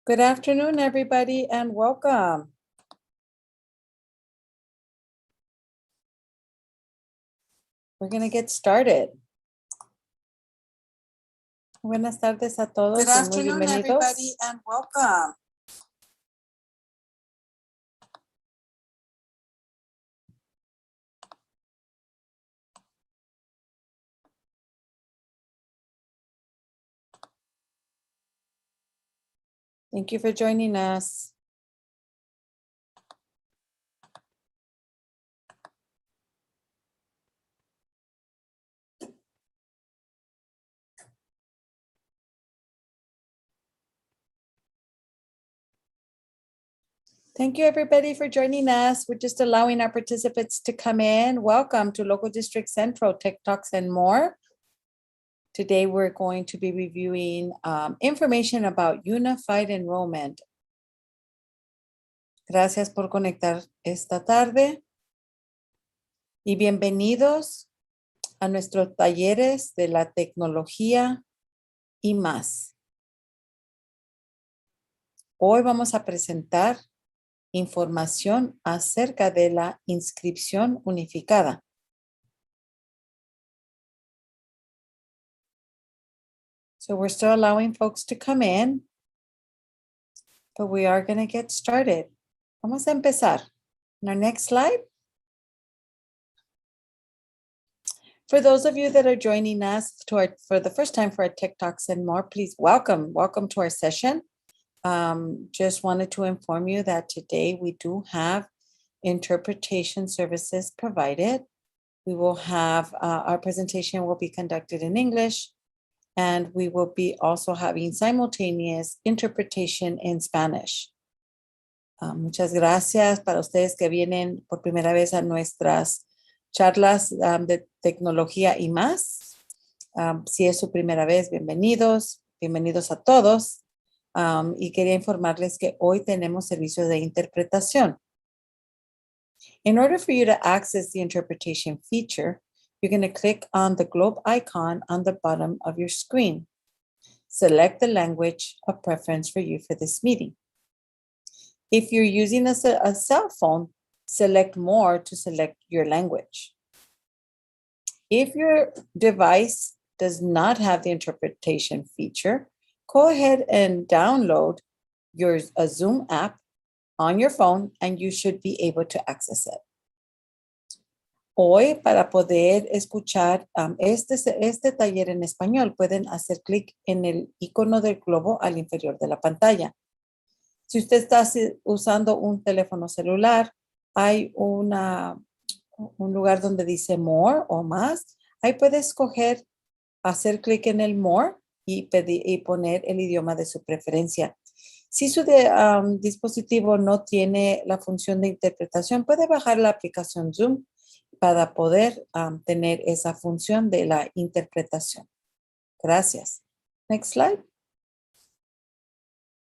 Good afternoon, everybody, and welcome. We're going to get started. Buenas tardes a todos. Good afternoon, everybody, and welcome. Thank you for joining us. Thank you, everybody, for joining us. We're just allowing our participants to come in. Welcome to Local District Central, Tech Talks, and more. Today, we're going to be reviewing information about Unified Enrollment. Gracias por conectar esta tarde. Y bienvenidos a nuestros talleres de la tecnología y más. Hoy vamos a presentar información acerca de la inscripción unificada. So we're still allowing folks to come in, but we are going to get started. Vamos a empezar. On our next slide. For those of you that are joining us for the first time for our Tech Talks and more, please welcome to our session. Just wanted to inform you that today we do have interpretation services provided. We will have our presentation will be conducted in English, and we will be also having simultaneous interpretation in Spanish. Muchas gracias para ustedes que vienen por primera vez a nuestras charlas de tecnología y más. Si es su primera vez, bienvenidos a todos. Y quería informarles que hoy tenemos servicios de interpretación. In order for you to access the interpretation feature, you're going to click on the globe icon on the bottom of your screen. Select the language of preference for you for this meeting. If you're using a cell phone, select more to select your language. If your device does not have the interpretation feature, go ahead and download a Zoom app on your phone and you should be able to access it. Hoy, para poder escuchar este taller en español, pueden hacer clic en el icono del globo al inferior de la pantalla. Si usted está usando un teléfono celular, hay un lugar donde dice More o más. Ahí puede escoger hacer clic en el More y poner el idioma de su preferencia. Si su dispositivo no tiene la función de interpretación, puede bajar la aplicación Zoom para poder tener esa función de la interpretación. Gracias. Next slide.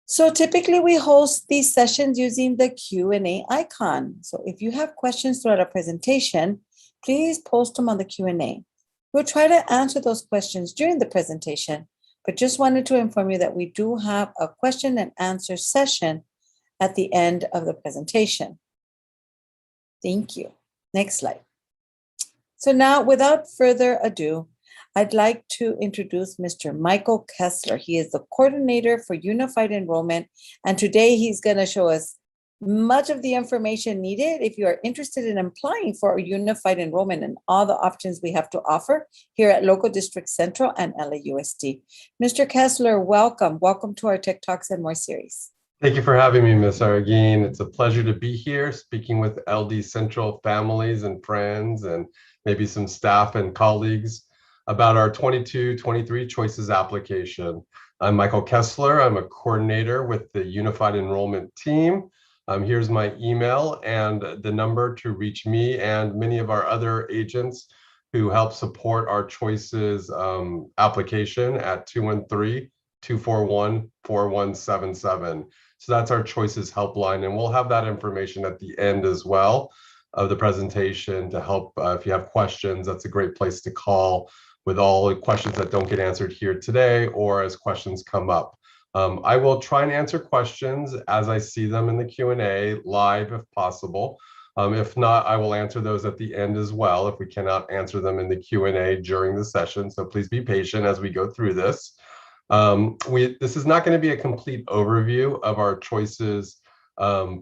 So typically we host these sessions using the Q&A icon. So if you have questions throughout our presentation, please post them on the Q&A. We'll try to answer those questions during the presentation, but just wanted to inform you that we do have a question and answer session at the end of the presentation. Thank you. Next slide. So now, without further ado, I'd like to introduce Mr. Michael Kessler. He is the coordinator for Unified Enrollment, and today he's going to show us much of the information needed if you are interested in applying for Unified Enrollment and all the options we have to offer here at Local District Central and LAUSD. Mr. Kessler, welcome. Welcome to our Tech Talks and More series. Thank you for having me, Ms. Arguin. It's a pleasure to be here speaking with LD Central families and friends and maybe some staff and colleagues about our 22-23 Choices application. I'm Michael Kessler. I'm a coordinator with the Unified Enrollment team. Here's my email and the number to reach me and many of our other agents who help support our Choices application at 213-241-4177. So that's our Choices helpline, and we'll have that information at the end as well of the presentation to help if you have questions. That's a great place to call with all the questions that don't get answered here today or as questions come up. I will try and answer questions as I see them in the Q&A live if possible. If not, I will answer those at the end as well if we cannot answer them in the Q&A during the session. So please be patient as we go through this. This is not going to be a complete overview of our choices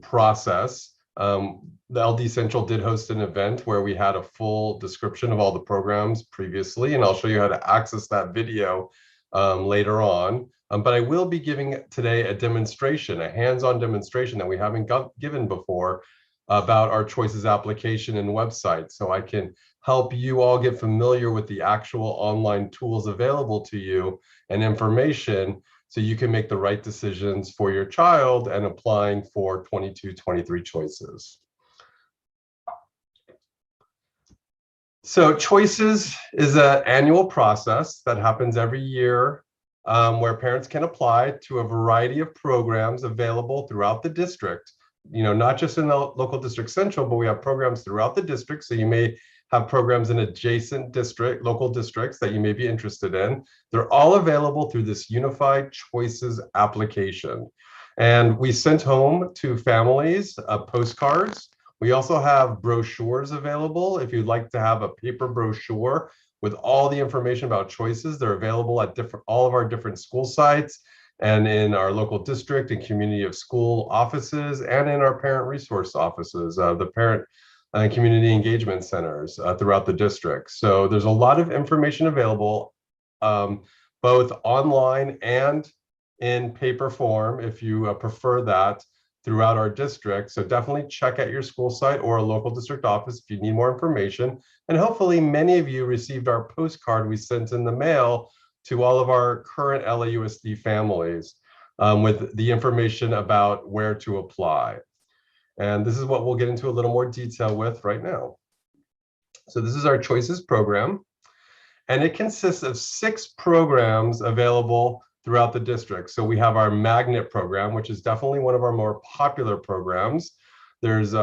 process. The LD Central did host an event where we had a full description of all the programs previously, and I'll show you how to access that video later on. But I will be giving today a demonstration, a hands-on demonstration that we haven't given before about our choices application and website. So I can help you all get familiar with the actual online tools available to you and information so you can make the right decisions for your child and applying for 22-23 choices. So choices is an annual process that happens every year where parents can apply to a variety of programs available throughout the district. You know, not just in the local district central, but we have programs throughout the district. So you may have programs in adjacent local districts that you may be interested in. They're all available through this unified choices application. And we sent home to families postcards. We also have brochures available. If you'd like to have a paper brochure with all the information about choices, they're available at all of our different school sites and in our local district and community of school offices and in our parent resource offices, the parent and community engagement centers throughout the district. So there's a lot of information available, both online and in paper form, if you prefer that, throughout our district. So definitely check out your school site or a local district office if you need more information. And hopefully many of you received our postcard we sent in the mail to all of our current LAUSD families with the information about where to apply. And this is what we'll get into a little more detail with right now. So this is our choices program, and it consists of 6 programs available throughout the district. So we have our magnet program, which is definitely one of our more popular programs. There's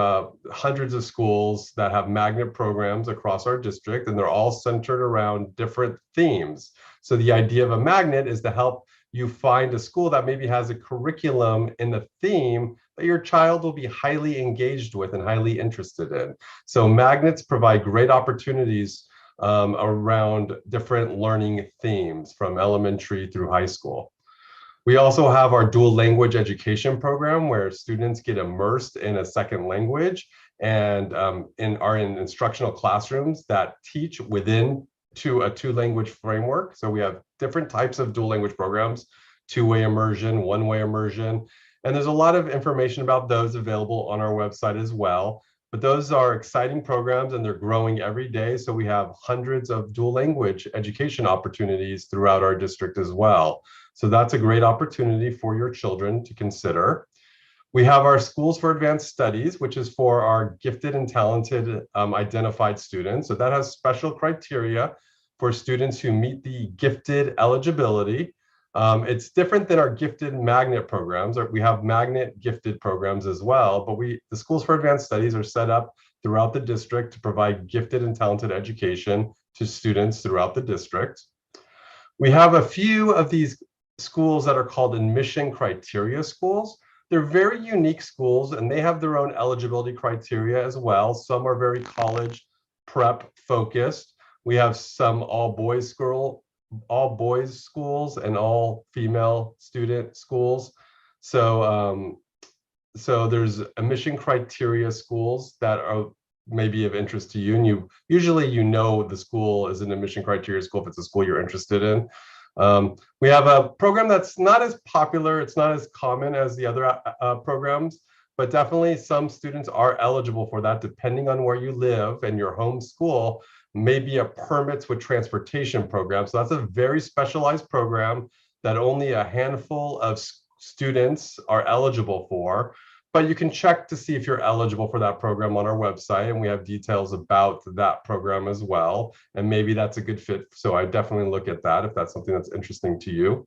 hundreds of schools that have magnet programs across our district, and they're all centered around different themes. So the idea of a magnet is to help you find a school that maybe has a curriculum in the theme that your child will be highly engaged with and highly interested in. So magnets provide great opportunities around different learning themes from elementary through high school. We also have our dual language education program where students get immersed in a second language and are in instructional classrooms that teach within a 2-language framework. So we have different types of dual language programs, 2-way immersion, 1-way immersion, and there's a lot of information about those available on our website as well. But those are exciting programs and they're growing every day. So we have hundreds of dual language education opportunities throughout our district as well. So that's a great opportunity for your children to consider. We have our Schools for Advanced Studies, which is for our gifted and talented identified students. So that has special criteria for students who meet the gifted eligibility. It's different than our gifted magnet programs. We have magnet gifted programs as well, but the Schools for Advanced Studies are set up throughout the district to provide gifted and talented education to students throughout the district. We have a few of these schools that are called admission criteria schools. They're very unique schools and they have their own eligibility criteria as well. Some are very college prep focused. We have some all boys schools and all female student schools. So there's admission criteria schools that are maybe of interest to you, and usually the school is an admission criteria school if it's a school you're interested in. We have a program that's not as popular, it's not as common as the other programs, but definitely some students are eligible for that depending on where you live, and your home school may be a permits with transportation program. So that's a very specialized program that only a handful of students are eligible for. But you can check to see if you're eligible for that program on our website, and we have details about that program as well. And maybe that's a good fit. So I definitely look at that if that's something that's interesting to you.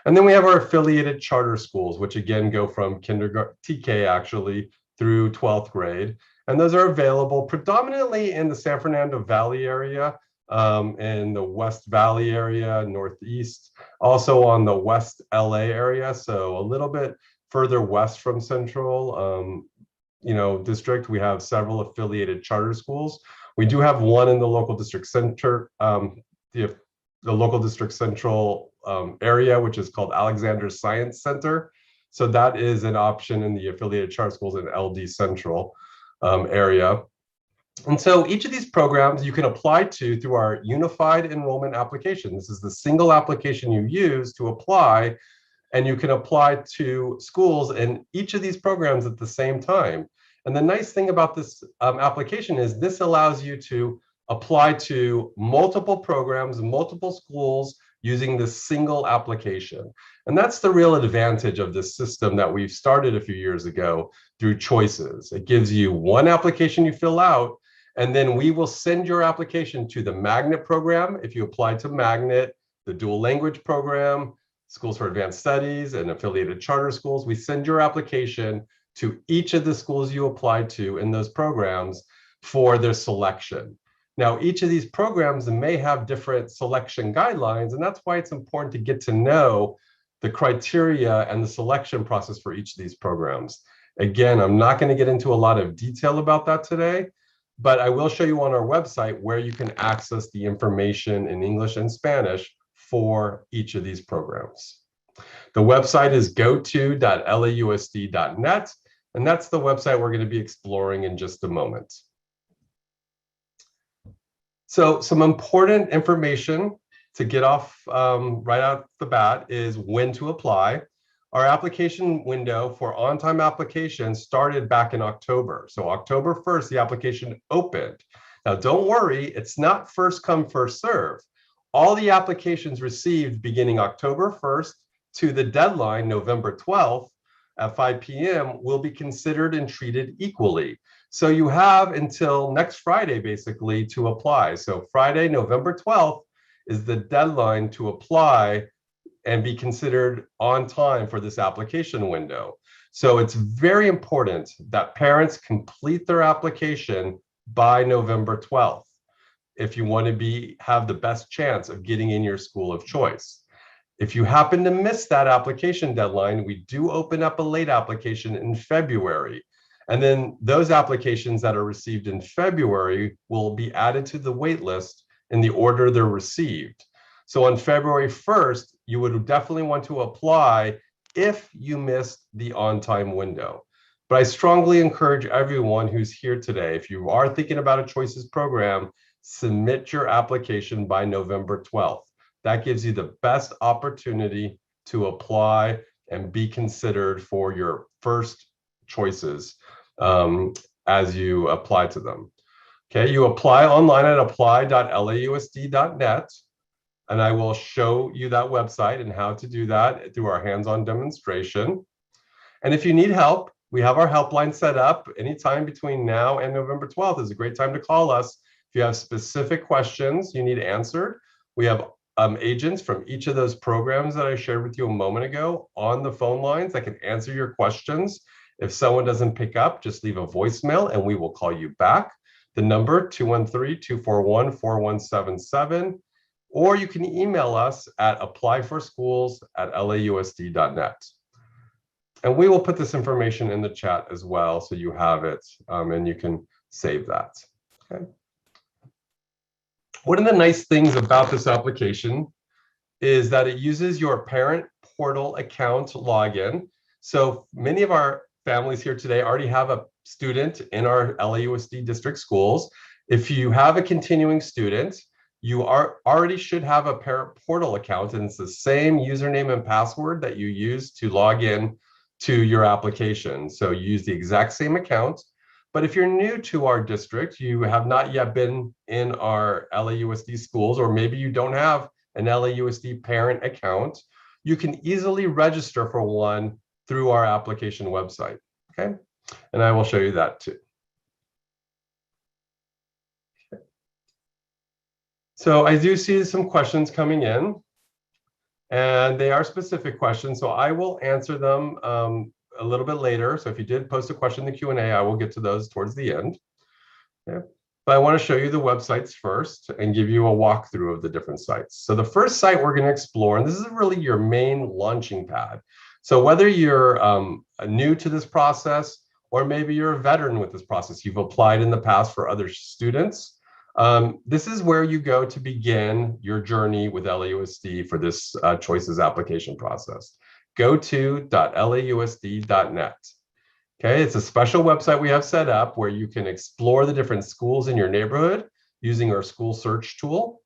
And then we have our affiliated charter schools, which again go from kindergarten, TK actually, through 12th grade. And those are available predominantly in the San Fernando Valley area. in the West Valley area, Northeast, also on the West LA area, so a little bit further west from Central, district. We have several affiliated charter schools. We do have one in the local district center, the local district central area, which is called Alexander Science Center. So that is an option in the affiliated charter schools in LD Central area. And so each of these programs you can apply to through our unified enrollment application. This is the single application you use to apply, and you can apply to schools in each of these programs at the same time. And the nice thing about this application is this allows you to apply to multiple programs, multiple schools using this single application. And that's the real advantage of this system that we've started a few years ago through Choices. It gives you one application you fill out, and then we will send your application to the Magnet program if you apply to Magnet, the dual language program, Schools for Advanced Studies, and affiliated charter schools. We send your application to each of the schools you apply to in those programs for their selection. Now, each of these programs may have different selection guidelines, and that's why it's important to get to know the criteria and the selection process for each of these programs. Again, I'm not going to get into a lot of detail about that today, but I will show you on our website where you can access the information in English and Spanish for each of these programs. The website is goto.lausd.net, and that's the website we're going to be exploring in just a moment. So some important information to get off right out the bat is when to apply. Our application window for on-time applications started back in October. So October 1st, the application opened. Now, don't worry, it's not first come, first serve. All the applications received beginning October 1st to the deadline, November 12th at 5 p.m. will be considered and treated equally. So you have until next Friday, basically, to apply. So Friday, November 12th is the deadline to apply and be considered on time for this application window. So it's very important that parents complete their application by November 12th if you want to have the best chance of getting in your school of choice. If you happen to miss that application deadline, we do open up a late application in February. And then those applications that are received in February will be added to the wait list in the order they're received. So on February 1st, you would definitely want to apply if you missed the on-time window. But I strongly encourage everyone who's here today, if you are thinking about a Choices program, submit your application by November 12th. That gives you the best opportunity to apply and be considered for your first choices as you apply to them. Okay, you apply online at apply.lausd.net, and I will show you that website and how to do that through our hands-on demonstration. And if you need help, we have our helpline set up. Anytime between now and November 12th is a great time to call us. If you have specific questions you need answered, we have agents from each of those programs that I shared with you a moment ago on the phone lines that can answer your questions. If someone doesn't pick up, just leave a voicemail and we will call you back. The number 213-241-4177, or you can email us at applyforschools@lausd.net. And we will put this information in the chat as well, so you have it and you can save that. Okay. One of the nice things about this application is that it uses your parent portal account login. So many of our families here today already have a student in our LAUSD district schools. If you have a continuing student, you already should have a parent portal account, and it's the same username and password that you use to log in to your application. So you use the exact same account. But if you're new to our district, you have not yet been in our LAUSD schools, or maybe you don't have an LAUSD parent account, you can easily register for one through our application website, okay? And I will show you that too. Okay. So I do see some questions coming in, and they are specific questions, so I will answer them a little bit later. So if you did post a question in the Q&A, I will get to those towards the end. Okay. but I want to show you the websites first and give you a walkthrough of the different sites. So the first site we're going to explore, and this is really your main launching pad. So whether you're new to this process, or maybe you're a veteran with this process, you've applied in the past for other students, this is where you go to begin your journey with LAUSD for this choices application process. Go to .lausd.net. Okay, it's a special website we have set up where you can explore the different schools in your neighborhood using our school search tool.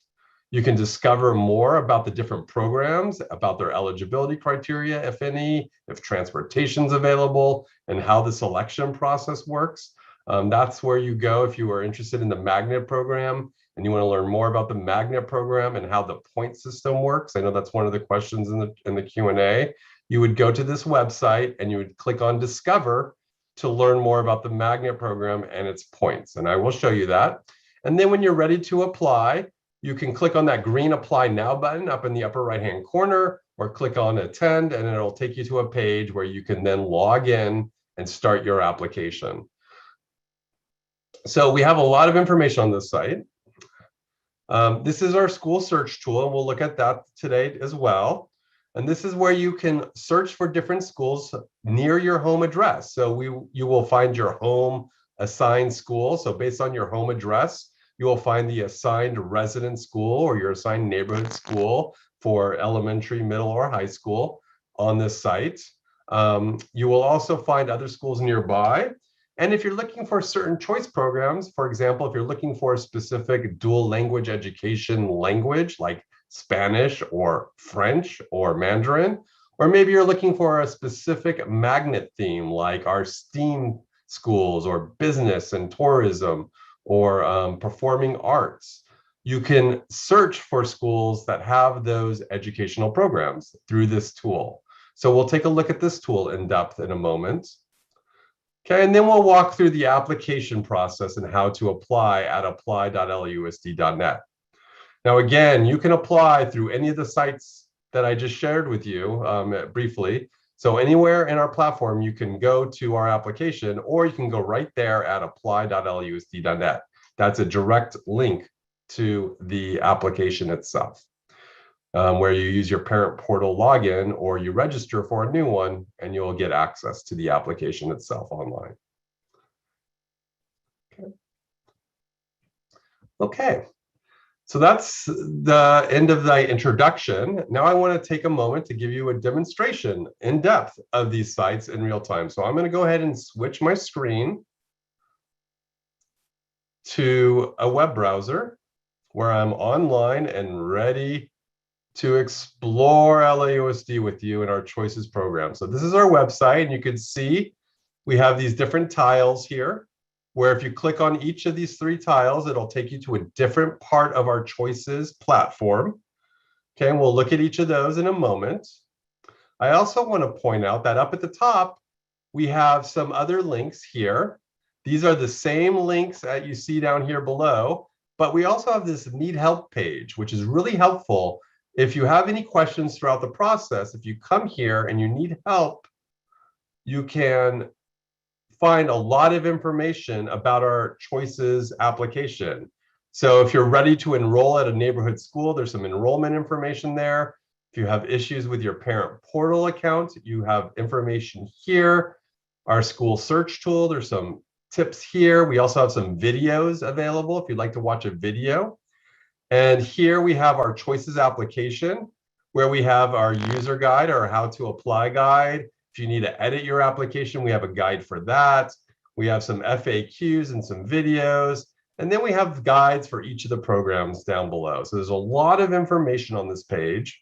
You can discover more about the different programs, about their eligibility criteria, if any, if transportation's available, and how the selection process works. That's where you go if you are interested in the magnet program and you want to learn more about the magnet program and how the point system works. I know that's one of the questions in the Q&A. You would go to this website and you would click on Discover to learn more about the magnet program and its points. And I will show you that. And then when you're ready to apply, you can click on that green Apply Now button up in the upper right-hand corner, or click on Attend, and it'll take you to a page where you can then log in and start your application. So we have a lot of information on this site. This is our school search tool, and we'll look at that today as well. And this is where you can search for different schools near your home address. So you will find your home assigned school. So based on your home address, you will find the assigned resident school or your assigned neighborhood school for elementary, middle, or high school on this site. You will also find other schools nearby. And if you're looking for certain choice programs, for example, if you're looking for a specific dual language education language like Spanish or French or Mandarin, or maybe you're looking for a specific magnet theme like our STEAM schools or business and tourism or performing arts, you can search for schools that have those educational programs through this tool. So we'll take a look at this tool in depth in a moment. Okay, and then we'll walk through the application process and how to apply at apply.lausd.net. Now, again, you can apply through any of the sites that I just shared with you briefly. So anywhere in our platform, you can go to our application, or you can go right there at apply.lausd.net. That's a direct link to the application itself, where you use your parent portal login or you register for a new one, and you'll get access to the application itself online. Okay. So that's the end of the introduction. Now I want to take a moment to give you a demonstration in depth of these sites in real time. So I'm going to go ahead and switch my screen to a web browser where I'm online and ready to explore LAUSD with you in our Choices program. So this is our website, and you can see we have these different tiles here, where if you click on each of these 3 tiles, it'll take you to a different part of our Choices platform. Okay, and we'll look at each of those in a moment. I also want to point out that up at the top, we have some other links here. These are the same links that you see down here below, but we also have this Need Help page, which is really helpful. If you have any questions throughout the process, if you come here and you need help, you can find a lot of information about our Choices application. So if you're ready to enroll at a neighborhood school, there's some enrollment information there. If you have issues with your parent portal account, you have information here. Our school search tool, there's some tips here. We also have some videos available if you'd like to watch a video. And here we have our Choices application, where we have our user guide, our how to apply guide. If you need to edit your application, we have a guide for that. We have some FAQs and some videos. And then we have guides for each of the programs down below. So there's a lot of information on this page.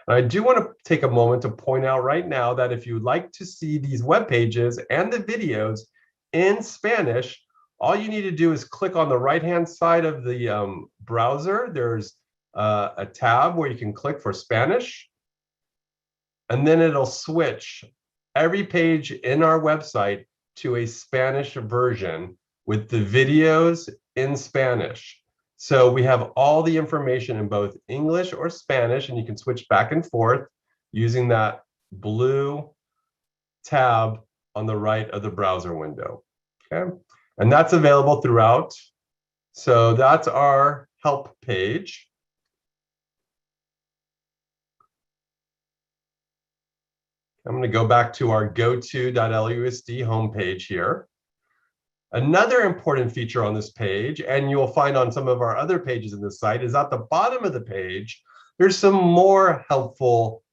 And I do want to take a moment to point out right now that if you'd like to see these web pages and the videos in Spanish, all you need to do is click on the right-hand side of the browser. There's a tab where you can click for Spanish, and then it'll switch every page in our website to a Spanish version with the videos in Spanish. So we have all the information in both English or Spanish, and you can switch back and forth using that blue tab on the right of the browser window. Okay, and that's available throughout So that's our help page. I'm going to go back to our go-to.lusd homepage here. Another important feature on this page, and you'll find on some of our other pages in this site, is at the bottom of the page, there's some more helpful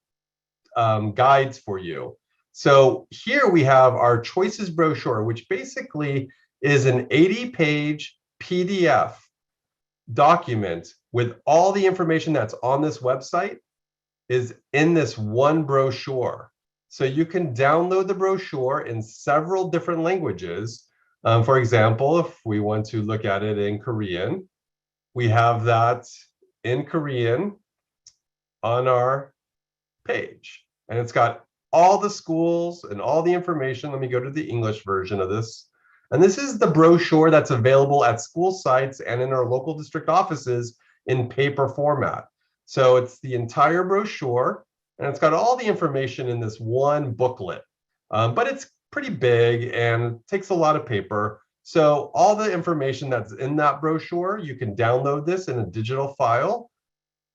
guides for you. So here we have our choices brochure, which basically is an 80-page PDF document with all the information that's on this website is in this one brochure. So you can download the brochure in several different languages. For example, if we want to look at it in Korean, we have that in Korean on our page. And it's got all the schools and all the information. Let me go to the English version of this. And this is the brochure that's available at school sites and in our local district offices in paper format. So it's the entire brochure, and it's got all the information in this one booklet. But it's pretty big and takes a lot of paper. So all the information that's in that brochure, you can download this in a digital file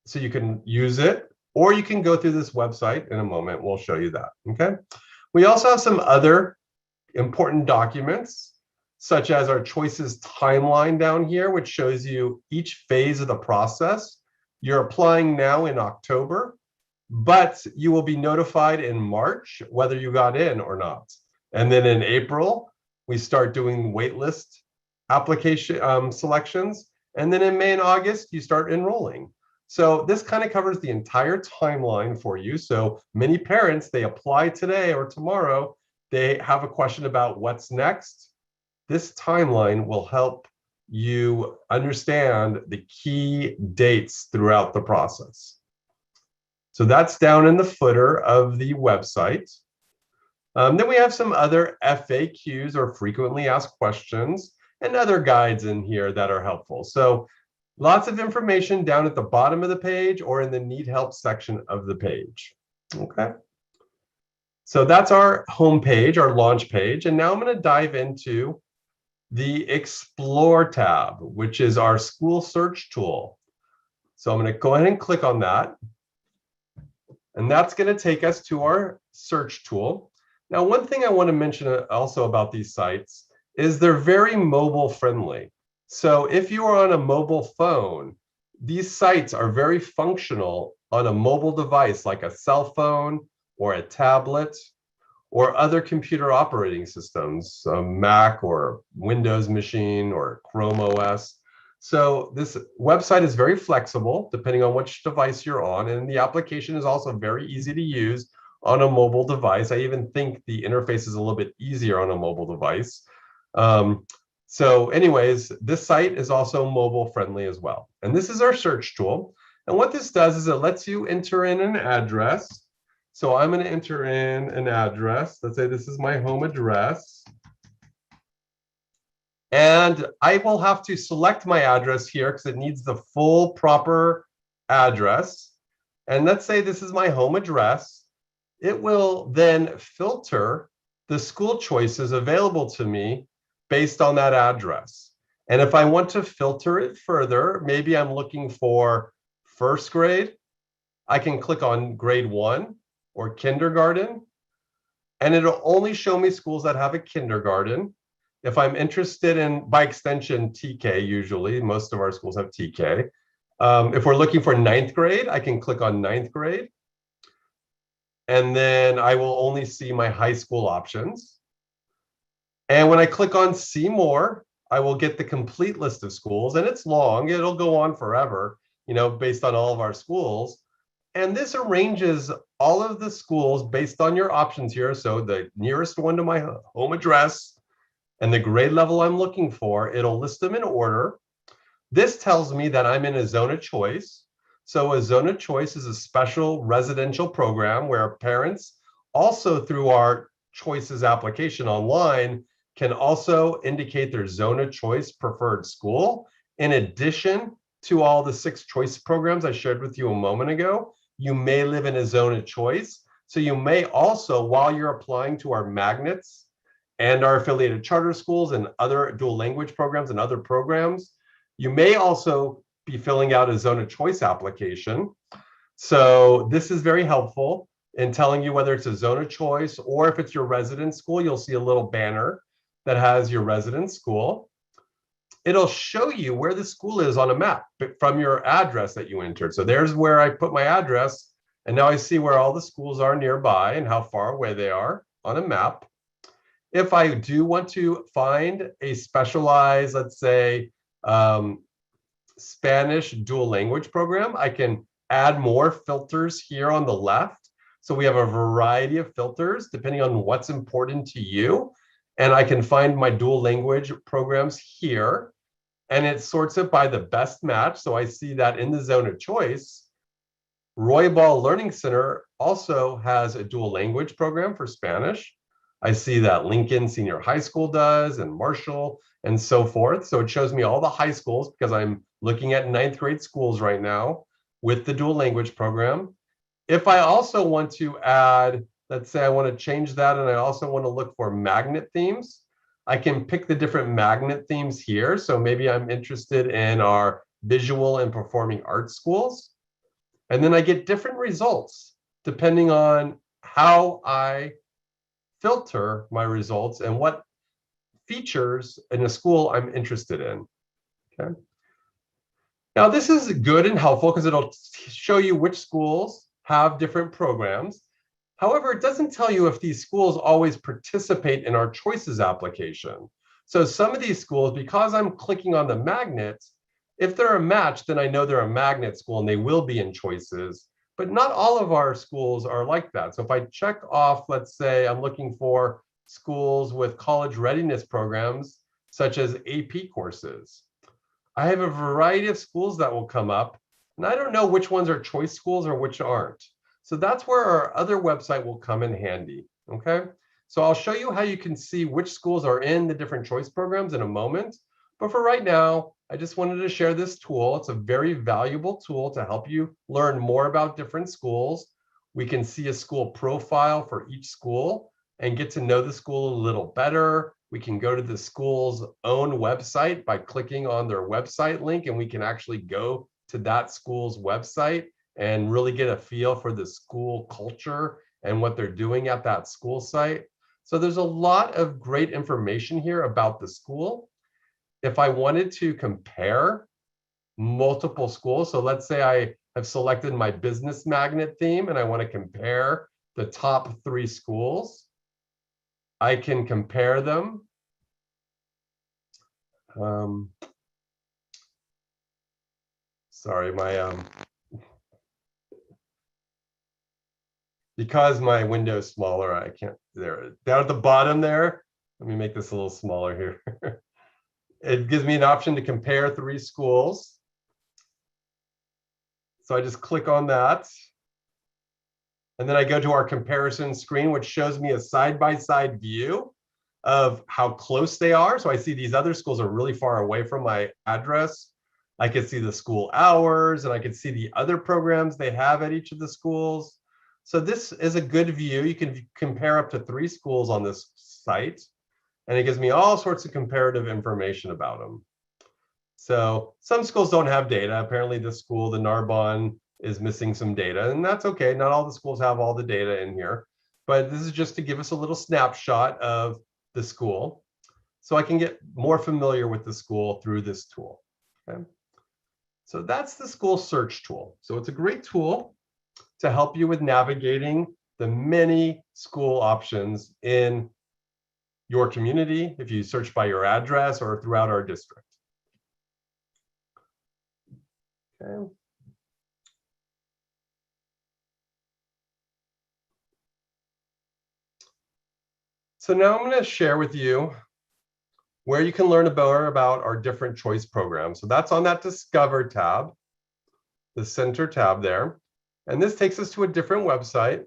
so you can use it, or you can go through this website in a moment. We'll show you that, okay? We also have some other important documents, such as our choices timeline down here, which shows you each phase of the process. You're applying now in October, but you will be notified in March whether you got in or not. And then in April, we start doing waitlist application selections. And then in May and August, you start enrolling. So this kind of covers the entire timeline for you. So many parents, they apply today or tomorrow, they have a question about what's next. This timeline will help you understand the key dates throughout the process. So that's down in the footer of the website. Then we have some other FAQs, or frequently asked questions, and other guides in here that are helpful. So lots of information down at the bottom of the page or in the need help section of the page. Okay. So that's our home page, our launch page. And now I'm going to dive into the Explore tab, which is our school search tool. So I'm going to go ahead and click on that. And that's going to take us to our search tool. Now, one thing I want to mention also about these sites is they're very mobile friendly. So if you are on a mobile phone, these sites are very functional on a mobile device like a cell phone or a tablet or other computer operating systems, a Mac or Windows machine or Chrome OS. So this website is very flexible depending on which device you're on, and the application is also very easy to use on a mobile device. I even think the interface is a little bit easier on a mobile device. So anyways, this site is also mobile friendly as well. And this is our search tool. And what this does is it lets you enter in an address. So I'm going to enter in an address. Let's say this is my home address. And I will have to select my address here because it needs the full proper address. And let's say this is my home address. It will then filter the school choices available to me based on that address. And if I want to filter it further, maybe I'm looking for first grade, I can click on grade 1 or kindergarten, and it'll only show me schools that have a kindergarten. If I'm interested in, by extension, TK, usually, most of our schools have TK. If we're looking for 9th grade, I can click on 9th grade. And then I will only see my high school options. And when I click on see more, I will get the complete list of schools, and it's long. It'll go on forever, you know, based on all of our schools. And this arranges all of the schools based on your options here. So the nearest one to my home address and the grade level I'm looking for, it'll list them in order. This tells me that I'm in a zone of choice. So a zone of choice is a special residential program where parents, also through our choices application online, can also indicate their zone of choice preferred school. In addition to all the 6 choice programs I shared with you a moment ago, you may live in a zone of choice. So you may also, while you're applying to our magnets and our affiliated charter schools and other dual language programs and other programs, You may also be filling out a zone of choice application. So this is very helpful in telling you whether it's a zone of choice or if it's your residence school. You'll see a little banner that has your residence school. It'll show you where the school is on a map from your address that you entered. So there's where I put my address, and now I see where all the schools are nearby and how far away they are on a map. If I do want to find a specialized, let's say, Spanish dual language program, I can add more filters here on the left. So we have a variety of filters depending on what's important to you. And I can find my dual language programs here. And it sorts it by the best match. So I see that in the zone of choice, Roy Ball Learning Center also has a dual language program for Spanish. I see that Lincoln Senior High School does, and Marshall, and so forth. So it shows me all the high schools because I'm looking at 9th grade schools right now with the dual language program. If I also want to add, let's say I want to change that and I also want to look for magnet themes, I can pick the different magnet themes here. So maybe I'm interested in our visual and performing arts schools. And then I get different results depending on how I filter my results and what features in a school I'm interested in. Okay. Now this is good and helpful because it'll show you which schools have different programs. However, it doesn't tell you if these schools always participate in our choices application. So some of these schools, because I'm clicking on the magnets, if they're a match, then I know they're a magnet school and they will be in choices. But not all of our schools are like that. So if I check off, let's say I'm looking for schools with college readiness programs, such as AP courses, I have a variety of schools that will come up, and I don't know which ones are choice schools or which aren't. So that's where our other website will come in handy, okay? So I'll show you how you can see which schools are in the different choice programs in a moment. But for right now, I just wanted to share this tool. It's a very valuable tool to help you learn more about different schools. We can see a school profile for each school and get to know the school a little better. We can go to the school's own website by clicking on their website link, and we can actually go to that school's website and really get a feel for the school culture and what they're doing at that school site. So there's a lot of great information here about the school. If I wanted to compare multiple schools, so let's say I have selected my business magnet theme and I want to compare the top 3 schools, I can compare them. Sorry, because my window is smaller, I can't, there, down at the bottom there, let me make this a little smaller here. It gives me an option to compare 3 schools. So I just click on that. And then I go to our comparison screen, which shows me a side-by-side view of how close they are. So I see these other schools are really far away from my address. I can see the school hours, and I can see the other programs they have at each of the schools. So this is a good view. You can compare up to 3 schools on this site, and it gives me all sorts of comparative information about them. So some schools don't have data. Apparently this school, the Narbonne, is missing some data, and that's okay. Not all the schools have all the data in here, but this is just to give us a little snapshot of the school so I can get more familiar with the school through this tool. Okay. So that's the school search tool. So it's a great tool to help you with navigating the many school options in your community, if you search by your address or throughout our district. Okay. So now I'm going to share with you where you can learn more about our different choice programs. So that's on that Discover tab, the center tab there. And this takes us to a different website.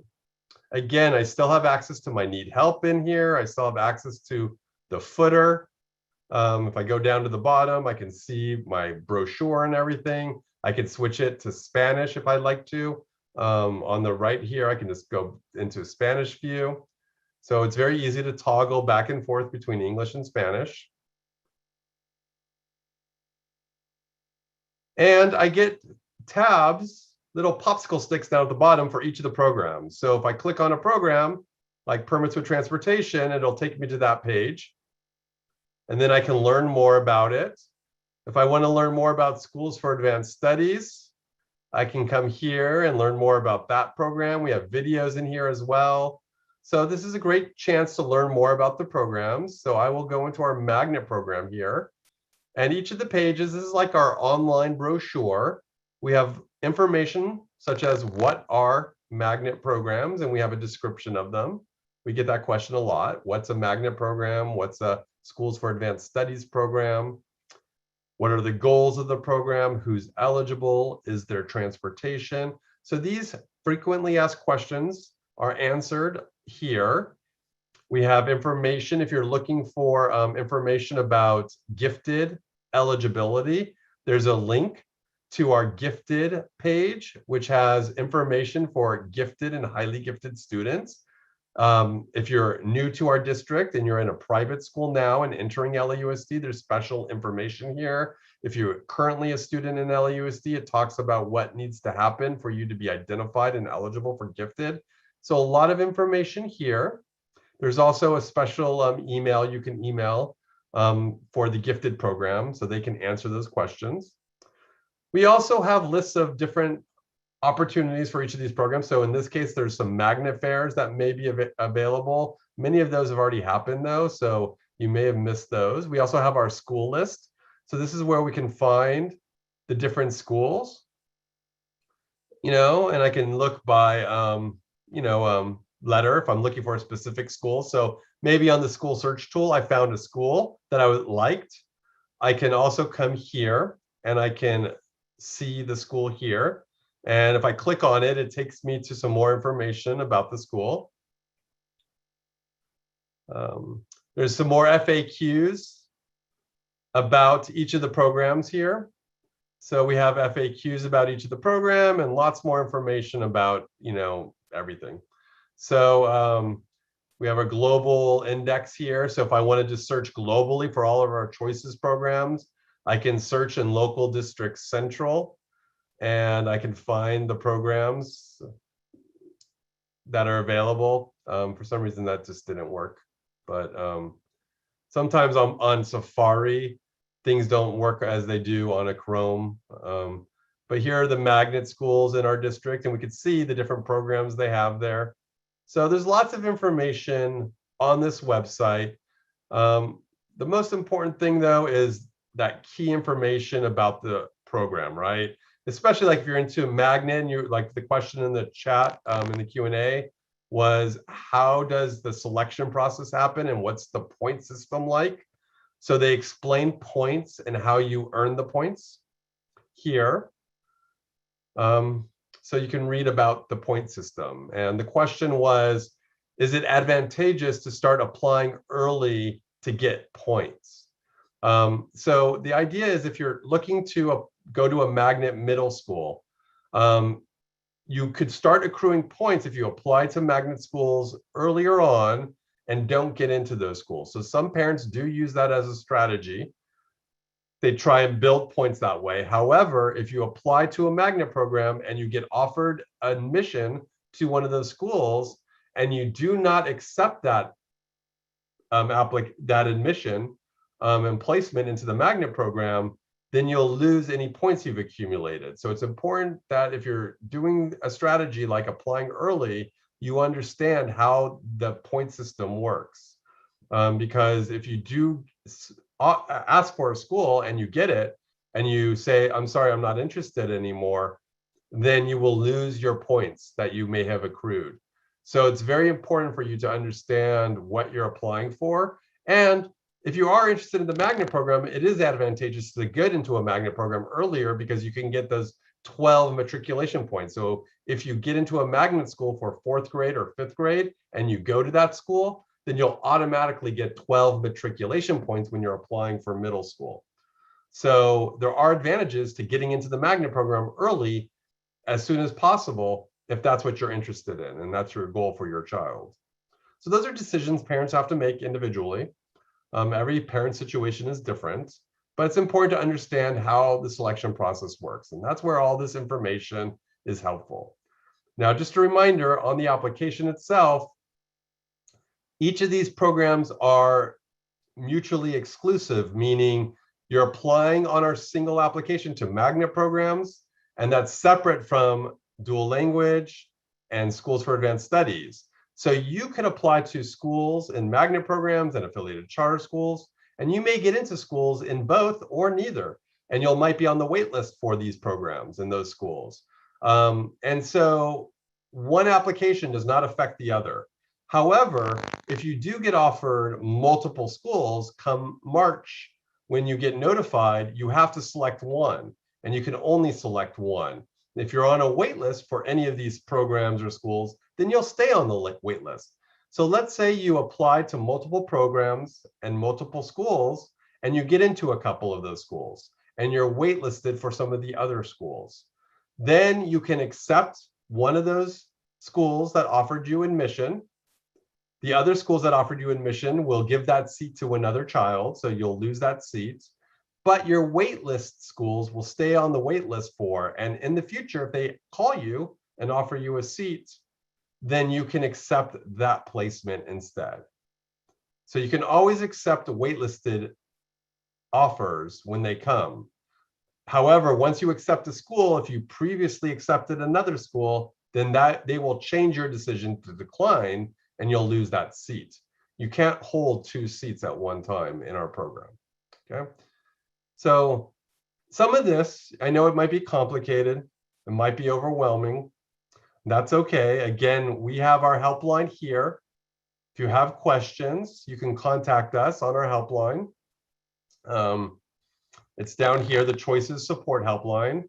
Again, I still have access to my need help in here. I still have access to the footer. If I go down to the bottom, I can see my brochure and everything. I can switch it to Spanish if I'd like to. On the right here, I can just go into Spanish view. So it's very easy to toggle back and forth between English and Spanish. And I get tabs, little popsicle sticks down at the bottom for each of the programs. So if I click on a program, like permits with transportation, it'll take me to that page. And then I can learn more about it. If I want to learn more about schools for advanced studies, I can come here and learn more about that program. We have videos in here as well. So this is a great chance to learn more about the programs. So I will go into our magnet program here. And each of the pages is like our online brochure. We have information such as what are magnet programs, and we have a description of them. We get that question a lot. What's a magnet program? What's a Schools for Advanced Studies program? What are the goals of the program? Who's eligible? Is there transportation? So these frequently asked questions are answered here. We have information if you're looking for information about gifted eligibility. There's a link to our gifted page, which has information for gifted and highly gifted students. If you're new to our district and you're in a private school now and entering LAUSD, there's special information here. If you're currently a student in LAUSD, it talks about what needs to happen for you to be identified and eligible for gifted. So a lot of information here. There's also a special email you can email for the gifted program so they can answer those questions. We also have lists of different opportunities for each of these programs. So in this case, there's some magnet fairs that may be available. Many of those have already happened though, so you may have missed those. We also have our school list. So this is where we can find the different schools, and I can look by, letter if I'm looking for a specific school. So maybe on the school search tool, I found a school that I liked. I can also come here and I can see the school here. And if I click on it, it takes me to some more information about the school. There's some more FAQs about each of the programs here. So we have FAQs about each of the program and lots more information about, everything. So we have a global index here. So if I wanted to search globally for all of our choices programs, I can search in local district central and I can find the programs that are available. For some reason that just didn't work, but sometimes on Safari, things don't work as they do on a Chrome. But here are the magnet schools in our district, and we can see the different programs they have there. So there's lots of information on this website. The most important thing, though, is that key information about the program, right? Especially like if you're into magnet, and you like the question in the chat in the Q&A was, how does the selection process happen and what's the point system like? So they explain points and how you earn the points here. So you can read about the point system. And the question was, is it advantageous to start applying early to get points? So the idea is if you're looking to go to a magnet middle school, you could start accruing points if you apply to magnet schools earlier on and don't get into those schools. So some parents do use that as a strategy. They try and build points that way. However, if you apply to a magnet program and you get offered admission to one of those schools and you do not accept that admission and placement into the magnet program, then you'll lose any points you've accumulated. So it's important that if you're doing a strategy like applying early, you understand how the point system works. Because if you do ask for a school and you get it and you say, I'm sorry, I'm not interested anymore, then you will lose your points that you may have accrued. So it's very important for you to understand what you're applying for. And if you are interested in the magnet program, it is advantageous to get into a magnet program earlier because you can get those 12 matriculation points. So if you get into a magnet school for 4th grade or 5th grade and you go to that school, then you'll automatically get 12 matriculation points when you're applying for middle school. So there are advantages to getting into the magnet program early as soon as possible if that's what you're interested in and that's your goal for your child. So those are decisions parents have to make individually. Every parent situation is different. but it's important to understand how the selection process works. And that's where all this information is helpful. Now, just a reminder on the application itself, each of these programs are mutually exclusive, meaning you're applying on our single application to magnet programs, and that's separate from dual language and schools for advanced studies. So you can apply to schools in magnet programs and affiliated charter schools, and you may get into schools in both or neither, and you might be on the wait list for these programs in those schools. And so one application does not affect the other. However, if you do get offered multiple schools come March, when you get notified, you have to select one, and you can only select one. If you're on a wait list for any of these programs or schools, then you'll stay on the wait list. So let's say you apply to multiple programs and multiple schools, and you get into a couple of those schools, and you're waitlisted for some of the other schools. Then you can accept one of those schools that offered you admission. The other schools that offered you admission will give that seat to another child, so you'll lose that seat. But your waitlist schools will stay on the wait list for, and in the future, if they call you and offer you a seat, then you can accept that placement instead. So you can always accept waitlisted offers when they come. However, once you accept a school, if you previously accepted another school, then that they will change your decision to decline, and you'll lose that seat. You can't hold two seats at one time in our program, okay? So some of this, I know it might be complicated, it might be overwhelming. That's okay. Again, we have our helpline here. If you have questions, you can contact us on our helpline. It's down here, the Choices Support Helpline.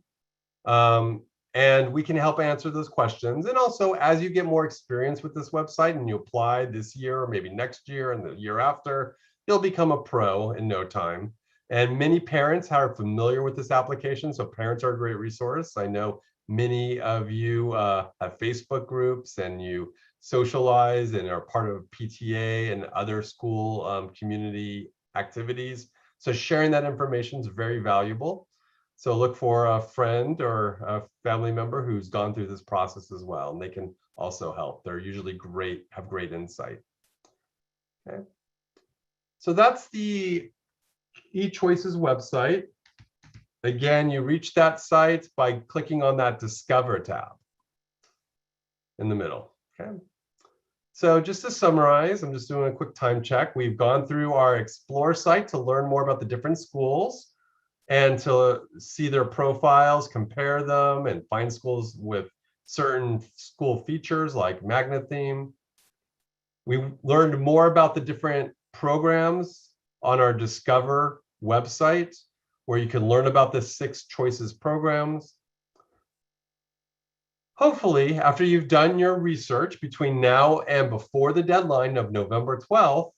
And we can help answer those questions. And also, as you get more experience with this website and you apply this year, or maybe next year and the year after, you'll become a pro in no time. And many parents are familiar with this application, so parents are a great resource. I know many of you have Facebook groups and you socialize and are part of PTA and other school community activities. So sharing that information is very valuable. So look for a friend or a family member who's gone through this process as well, and they can also help. They're usually great, have great insight. Okay. So that's the eChoices website. Again, you reach that site by clicking on that Discover tab in the middle. Okay. So just to summarize, I'm just doing a quick time check. We've gone through our Explore site to learn more about the different schools and to see their profiles, compare them, and find schools with certain school features like magnet theme. We learned more about the different programs on our Discover website, where you can learn about the 6 choices programs. Hopefully, after you've done your research between now and before the deadline of November 12th,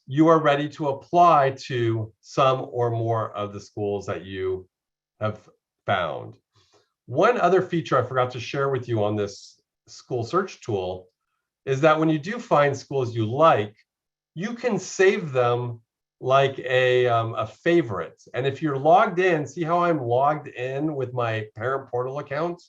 you are ready to apply to some or more of the schools that you have found. One other feature I forgot to share with you on this school search tool is that when you do find schools you like, you can save them like a favorite. And if you're logged in, see how I'm logged in with my parent portal account?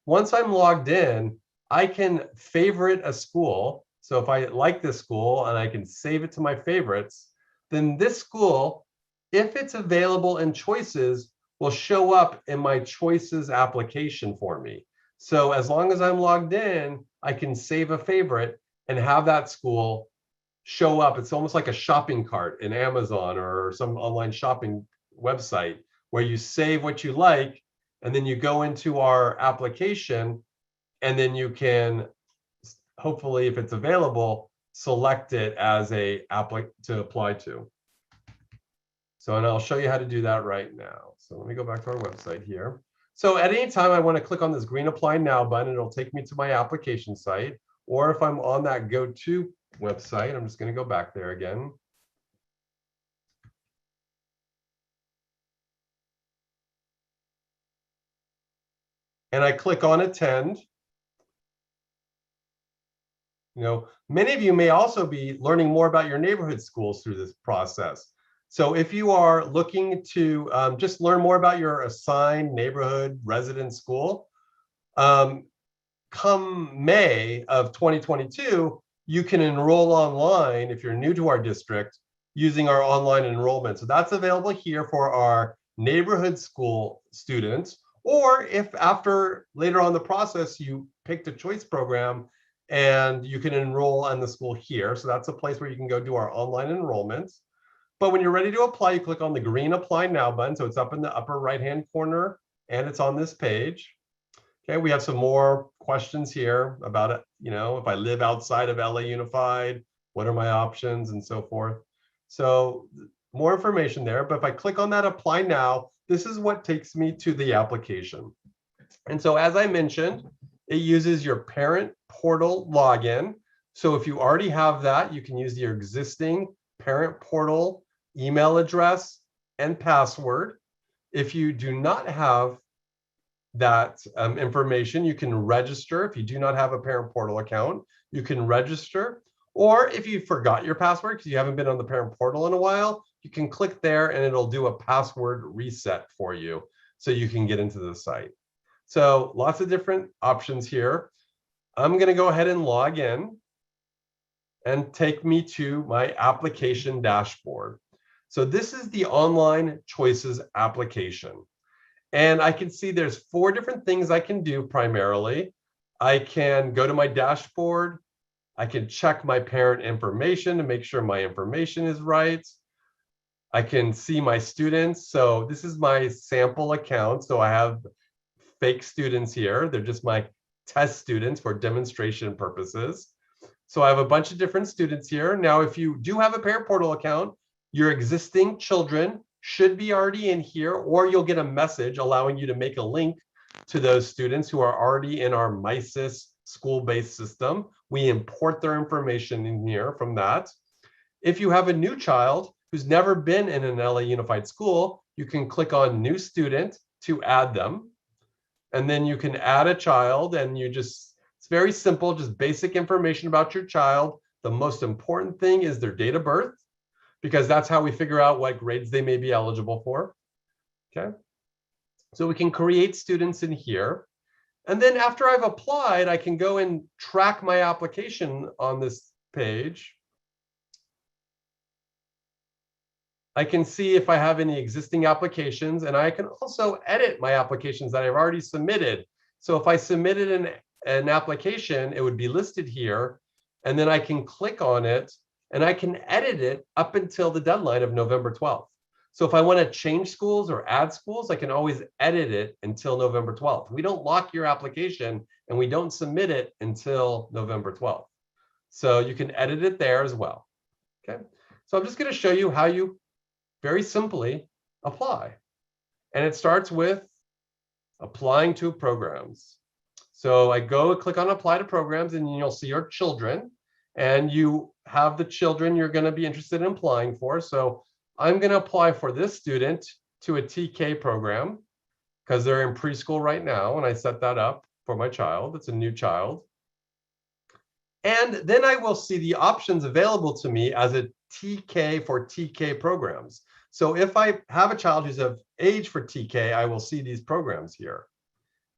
Once I'm logged in, I can favorite a school. So if I like this school and I can save it to my favorites, then this school, if it's available in choices, will show up in my choices application for me. So as long as I'm logged in, I can save a favorite and have that school show up. It's almost like a shopping cart in Amazon or some online shopping website where you save what you like, and then you go into our application, and then you can, hopefully, if it's available, select it as to apply to. So, and I'll show you how to do that right now. So let me go back to our website here. So at any time I want to click on this green Apply Now button, it'll take me to my application site. Or if I'm on that Go To website, I'm just going to go back there again. And I click on Attend. You know, many of you may also be learning more about your neighborhood schools through this process. So if you are looking to just learn more about your assigned neighborhood resident school, come May of 2022, you can enroll online if you're new to our district using our online enrollment. So that's available here for our neighborhood school students, or if after later on the process, you picked a choice program and you can enroll in the school here. So that's a place where you can go do our online enrollment. But when you're ready to apply, you click on the green Apply Now button. So it's up in the upper right-hand corner, and it's on this page. Okay, we have some more questions here about it. You know, if I live outside of LA Unified, what are my options and so forth. So more information there. But if I click on that Apply Now, this is what takes me to the application. And so as I mentioned, it uses your parent portal login. So if you already have that, you can use your existing parent portal email address and password. If you do not have that information, you can register. If you do not have a parent portal account, you can register. Or if you forgot your password because you haven't been on the parent portal in a while, you can click there and it'll do a password reset for you so you can get into the site. So lots of different options here. I'm going to go ahead and log in and take me to my application dashboard. So this is the online choices application. And I can see there's 4 different things I can do primarily. I can go to my dashboard. I can check my parent information to make sure my information is right. I can see my students. So this is my sample account. So I have fake students here. They're just my test students for demonstration purposes. So I have a bunch of different students here. Now, if you do have a parent portal account, your existing children should be already in here, or you'll get a message allowing you to make a link to those students who are already in our MySys school-based system. We import their information in here from that. If you have a new child who's never been in an LA Unified school, you can click on New Student to add them. And then you can add a child, and it's very simple, just basic information about your child. The most important thing is their date of birth, because that's how we figure out what grades they may be eligible for. Okay. So we can create students in here. And then after I've applied, I can go and track my application on this page. I can see if I have any existing applications, and I can also edit my applications that I've already submitted. So if I submitted an application, it would be listed here, and then I can click on it and I can edit it up until the deadline of November 12th. So if I want to change schools or add schools, I can always edit it until November 12th. We don't lock your application and we don't submit it until November 12th. So you can edit it there as well. Okay. So I'm just going to show you how you very simply apply. And it starts with applying to programs. So I go click on apply to programs, and you'll see your children, and you have the children you're going to be interested in applying for. So I'm going to apply for this student to a TK program because they're in preschool right now, and I set that up for my child. It's a new child. And then I will see the options available to me as a TK for TK programs. So if I have a child who's of age for TK, I will see these programs here.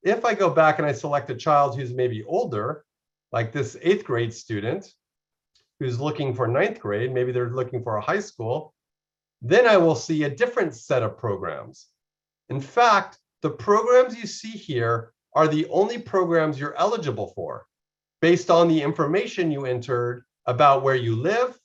If I go back and I select a child who's maybe older, like this 8th grade student who's looking for 9th grade, maybe they're looking for a high school, then I will see a different set of programs. In fact, the programs you see here are the only programs you're eligible for based on the information you entered about where you live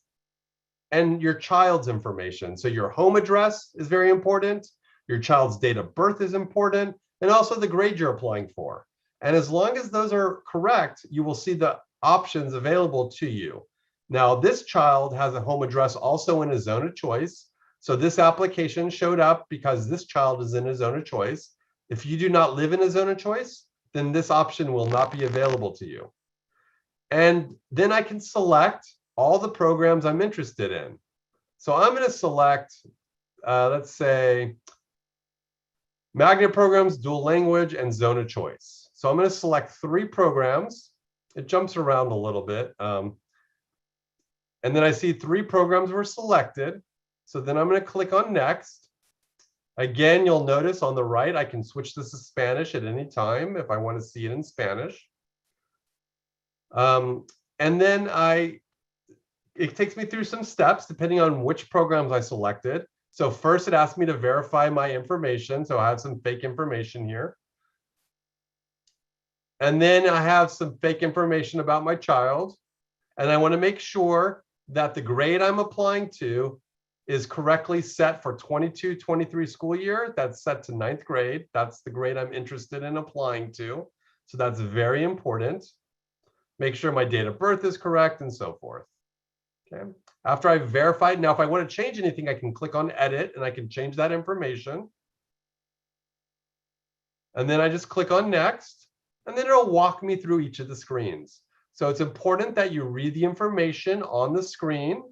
and your child's information. So your home address is very important. Your child's date of birth is important, and also the grade you're applying for. And as long as those are correct, you will see the options available to you. Now, this child has a home address also in a zone of choice. So this application showed up because this child is in a zone of choice. If you do not live in a zone of choice, then this option will not be available to you. And then I can select all the programs I'm interested in. So I'm going to select, let's say, magnet programs, dual language, and zone of choice. So I'm going to select 3 programs. It jumps around a little bit. And then I see 3 programs were selected. So then I'm going to click on next. Again, you'll notice on the right, I can switch this to Spanish at any time if I want to see it in Spanish. And then it takes me through some steps depending on which programs I selected. So first it asked me to verify my information. So I have some fake information here. And then I have some fake information about my child. And I want to make sure that the grade I'm applying to is correctly set for 22-23 school year. That's set to 9th grade. That's the grade I'm interested in applying to. So that's very important. Make sure my date of birth is correct and so forth. Okay. After I've verified, now if I want to change anything, I can click on edit and I can change that information. And then I just click on next, and then it'll walk me through each of the screens. So it's important that you read the information on the screen.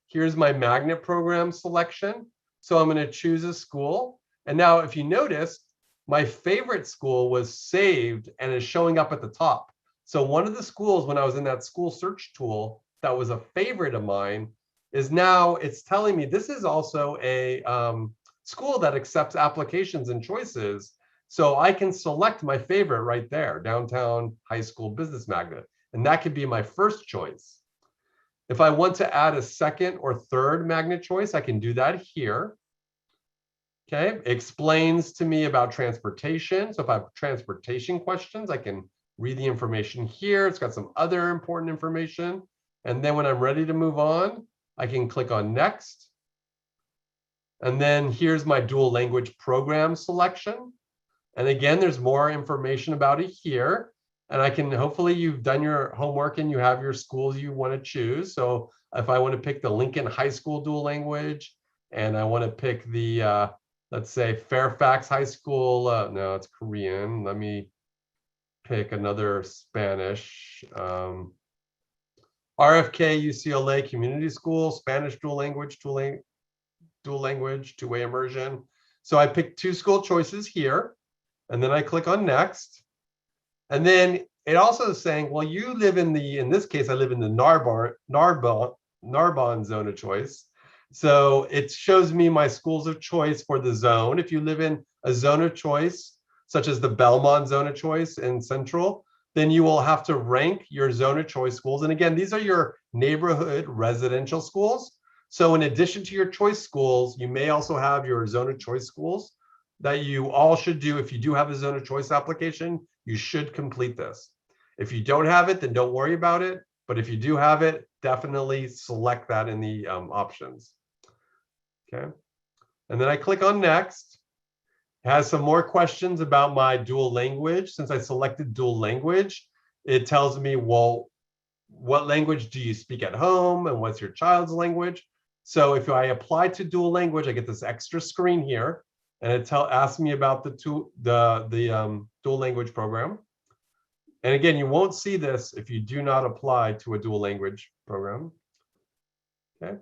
Here's my magnet program selection. So I'm going to choose a school. And now if you notice, my favorite school was saved and is showing up at the top. So one of the schools, when I was in that school search tool, that was a favorite of mine, is now it's telling me this is also a school that accepts applications and choices. So I can select my favorite right there, Downtown High School Business Magnet. And that could be my first choice. If I want to add a second or third magnet choice, I can do that here. Okay, it explains to me about transportation. So if I have transportation questions, I can read the information here. It's got some other important information. And then when I'm ready to move on, I can click on next. And then here's my dual language program selection. And again, there's more information about it here. And I can, hopefully you've done your homework and you have your schools you want to choose. So if I want to pick the Lincoln High School dual language, and I want to pick the, let's say Fairfax High School, no, it's Korean. Let me pick another Spanish. RFK UCLA Community School, Spanish dual language, two-way immersion. So I picked 2 school choices here, and then I click on next. And then it also is saying, well, you live in this case, I live in the Narbonne zone of choice. So it shows me my schools of choice for the zone. If you live in a zone of choice, such as the Belmont zone of choice in Central, then you will have to rank your zone of choice schools. And again, these are your neighborhood residential schools. So in addition to your choice schools, you may also have your zone of choice schools that you all should do. If you do have a zone of choice application, you should complete this. If you don't have it, then don't worry about it. But if you do have it, definitely select that in the options. Okay. And then I click on next. It has some more questions about my dual language. Since I selected dual language, it tells me, well, what language do you speak at home and what's your child's language? So if I apply to dual language, I get this extra screen here, and it asks me about the dual language program. And again, you won't see this if you do not apply to a dual language program. Okay.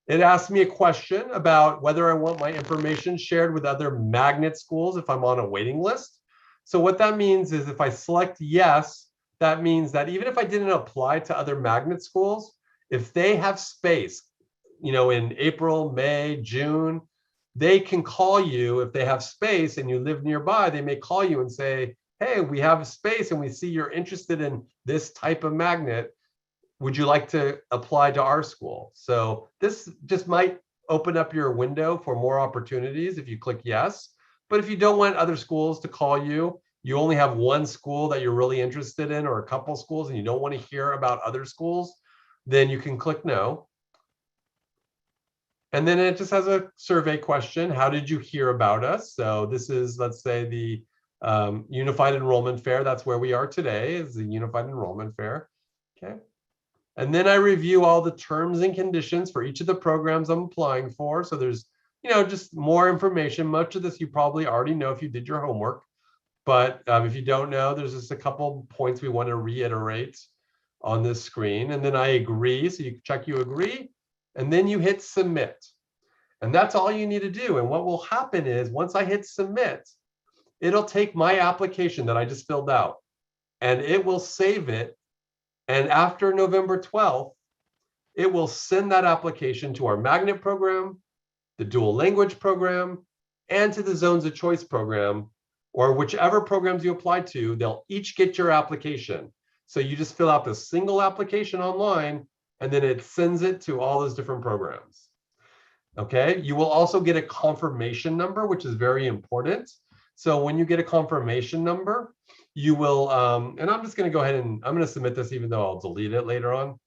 It asks me a question about whether I want my information shared with other magnet schools if I'm on a waiting list. So what that means is if I select yes, that means that even if I didn't apply to other magnet schools, if they have space, in April, May, June, they can call you if they have space and you live nearby. They may call you and say, hey, we have a space and we see you're interested in this type of magnet. Would you like to apply to our school? So this just might open up your window for more opportunities if you click yes. But if you don't want other schools to call you, you only have one school that you're really interested in or a couple schools and you don't want to hear about other schools, then you can click no. And then it just has a survey question. How did you hear about us? So this is, let's say, the Unified Enrollment Fair. That's where we are today, is the Unified Enrollment Fair. Okay. And then I review all the terms and conditions for each of the programs I'm applying for. So there's, just more information. Much of this you probably already know if you did your homework. But if you don't know, there's just a couple points we want to reiterate on this screen. And then I agree. So you check you agree. And then you hit submit. And that's all you need to do. And what will happen is once I hit submit, it'll take my application that I just filled out and it will save it. And after November 12th, it will send that application to our magnet program the dual language program, and to the zones of choice program, or whichever programs you apply to, they'll each get your application. So you just fill out this single application online, and then it sends it to all those different programs. Okay, you will also get a confirmation number, which is very important. So when you get a confirmation number, you will, and I'm just going to go ahead and I'm going to submit this, even though I'll delete it later on.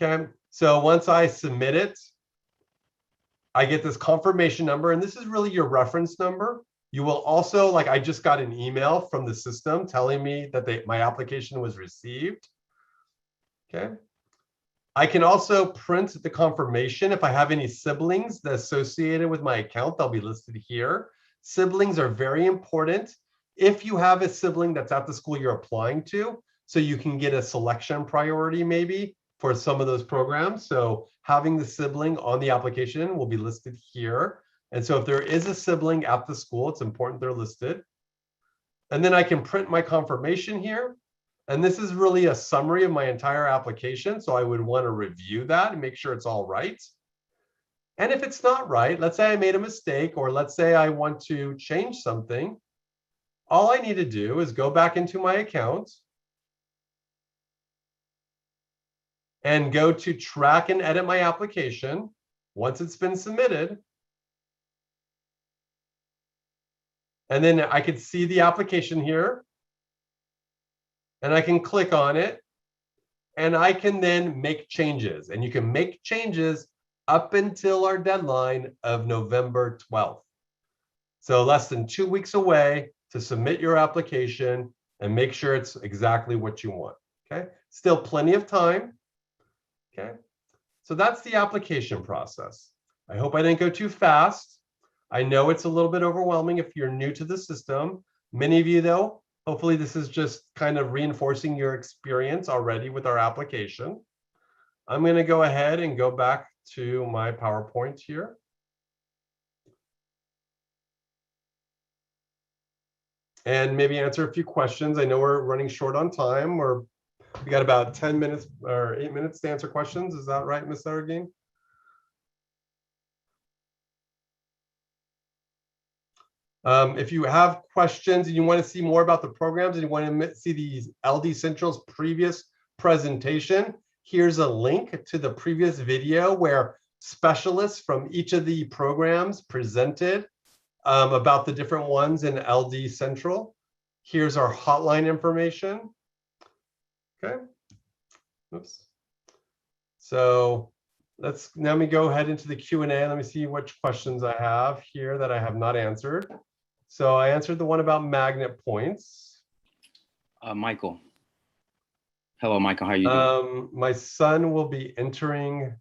Okay, so once I submit it, I get this confirmation number, and this is really your reference number. You will also, like, I just got an email from the system telling me that my application was received. Okay. I can also print the confirmation. If I have any siblings associated with my account, they'll be listed here. Siblings are very important. If you have a sibling that's at the school you're applying to, so you can get a selection priority maybe for some of those programs. So having the sibling on the application will be listed here. And so if there is a sibling at the school, it's important they're listed. And then I can print my confirmation here. And this is really a summary of my entire application. So I would want to review that and make sure it's all right. And if it's not right, let's say I made a mistake, or let's say I want to change something, all I need to do is go back into my account and go to track and edit my application once it's been submitted. And then I could see the application here, and I can click on it, and I can then make changes. And you can make changes up until our deadline of November 12th. So less than 2 weeks away to submit your application and make sure it's exactly what you want. Okay, still plenty of time. Okay, so that's the application process. I hope I didn't go too fast. I know it's a little bit overwhelming if you're new to the system. Many of you, though, hopefully this is just kind of reinforcing your experience already with our application. I'm going to go ahead and go back to my PowerPoint here. And maybe answer a few questions. I know we're running short on time. We got about 10 minutes or 8 minutes to answer questions. Is that right, Ms. Saragin? If you have questions and you want to see more about the programs and you want to see the LD Central's previous presentation, here's a link to the previous video where specialists from each of the programs presented about the different ones in LD Central. Here's our hotline information. Okay. Oops. So let me go ahead into the Q&A. Let me see which questions I have here that I have not answered. So I answered the one about magnet points. Michael. Hello, Michael. How are you doing? My son will be entering.